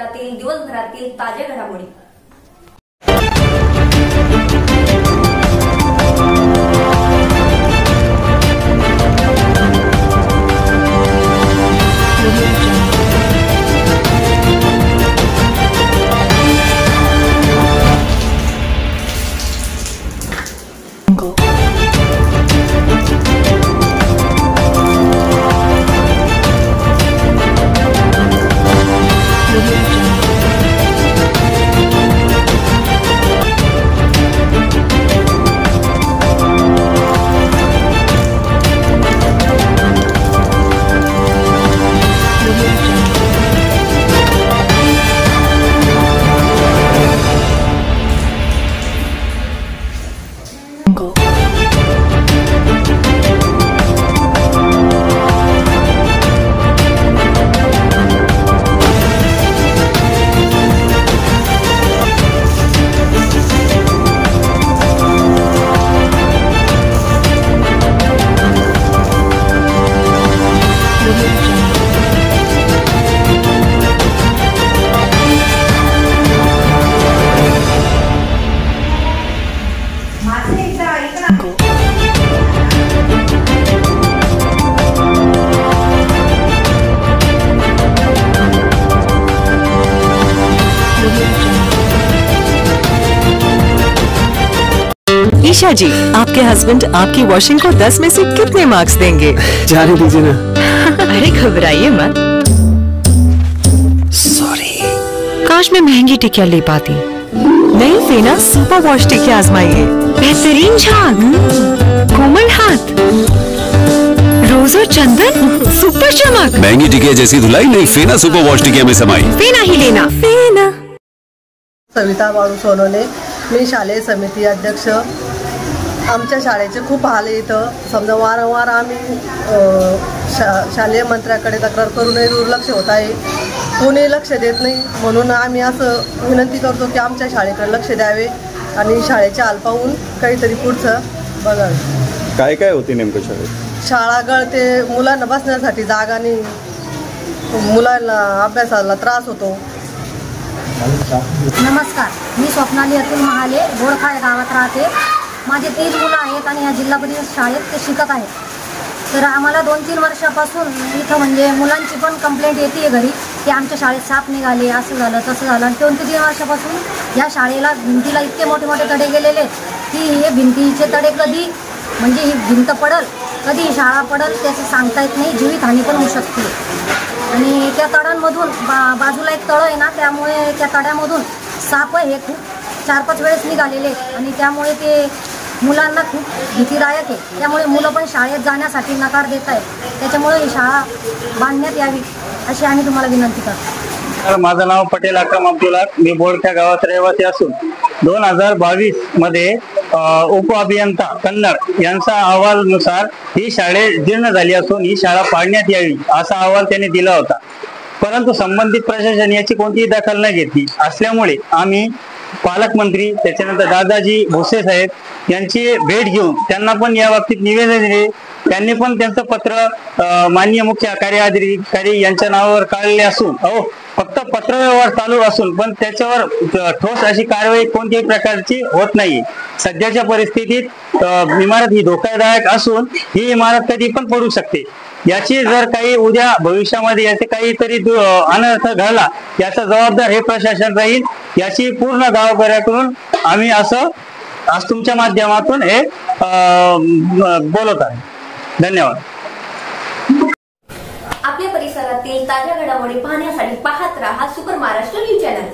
परिसरातील दिवसभरातील ताज्या घडामोडी। ईशा जी, आपके हस्बैंड आपकी वॉशिंग को 10 में से कितने मार्क्स देंगे? जाने दीजिए ना। अरे घबराइए मत। सॉरी। काश मैं महंगी टिकिया ले पाती। नई फेना सुपर वॉश टिकिया आजमाइए। बेहतरीन झाग, कोमल हाथ, रोज और चंदन, सुपर चमक। महंगी टिकिया जैसी धुलाई नहीं, फेना सुपर वॉश टिकिया में समाई। फेना ही लेना। फेना। सविता बाळू सोनोने, मी शालेय समिती अध्यक्ष। आमच्या शाळेचे खूप हाल इथं समजा वारंवार आम्ही शालेय मंत्र्याकडे तक्रार करूनही दुर्लक्ष होत आहे, कोणी लक्ष देत नाही। म्हणून आम्ही असं विनंती करतो की आमच्या शाळेकडे लक्ष द्यावे आणि शाळेचे हाल पाहून काहीतरी पुढचं बघावे। काय काय होते नेमकं शाळेत? शाळा गळते, मुलांना बसण्यासाठी जागा नाही, मुलांना अभ्यासाला त्रास होतो। नमस्कार, मी स्वप्नाली अतुल महाले, बोडखा या गावात राहते। माझे 3 मुलं आहेत आणि या जिल्हा परिषद शाळेत ते शिकत आहेत। तर आम्हाला 2-3 वर्षापासून इथं म्हणजे मुलांची पण कंप्लेंट येते घरी की आमच्या शाळेत साप निघाले, असं झालं तसं झालं। आणि 2-3 वर्षापासून या शाळेला भिंतीला इतके मोठे मोठे तडे गेलेले की हे भिंतीचे तडे कधी म्हणजे ही भिंत पडल, कधी ही शाळा पडल त्याचं सांगता येत नाही, जीवितहानी पण होऊ शकते। आणि त्या तळ्यांमधून बाजूला एक तळं आहे ना, त्यामुळे त्या तळ्यामधून साप हे खूप 4-5 वेळेस निघालेले आणि त्यामुळे ते मुलांना खूप भीतीदायक आहे। त्यामुळे मुलं पण शाळेत जाण्यासाठी नकार देत आहेत। त्याच्यामुळे ही शाळा बांधण्यात यावी अशी आम्ही तुम्हाला विनंती करतो। माझं नाव पटेल अक्रम अब्दुल्ला, मी बोडख्या गावात रहिवासी असून 2022 मध्ये उप अभियंता कन्नड यांचा अहवालानुसार ही शाळा जीर्ण झाली असून ही शाळा पाडण्यात यावी असा अहवाल त्यांनी दिला होता। परंतु संबंधित प्रशासन याची कोणतीही दखल न घेतली असल्यामुळे आम्ही पालकमंत्री त्याच्यानंतर दादाजी भोसे साहेब यांची भेट घेऊन त्यांना पण या बाबतीत निवेदन दिले। त्यांनी पण त्यांचं पत्र माननीय मुख्य कार्यकारी यांच्या नावावर काढले असून फक्त पत्रव्यवहार चालू असून पण त्याच्यावर ठोस अशी कारवाई कोणत्याही प्रकारची होत नाही। सध्याच्या परिस्थितीत इमारत ही धोकादायक असून ही इमारत कधी पण पडू शकते। याची जर काही उद्या भविष्यामध्ये याचे काहीतरी अनर्थ घडला याचा जबाबदार हे प्रशासन राहील, याची पूर्ण गावकऱ्याकडून आम्ही असं आज तुमच्या माध्यमातून हे बोलत आहे। धन्यवाद। आपल्या परिसरातील ताज्या घडामोडी पाहण्यासाठी पाहत राहा सुपर महाराष्ट्र न्यूज चॅनल।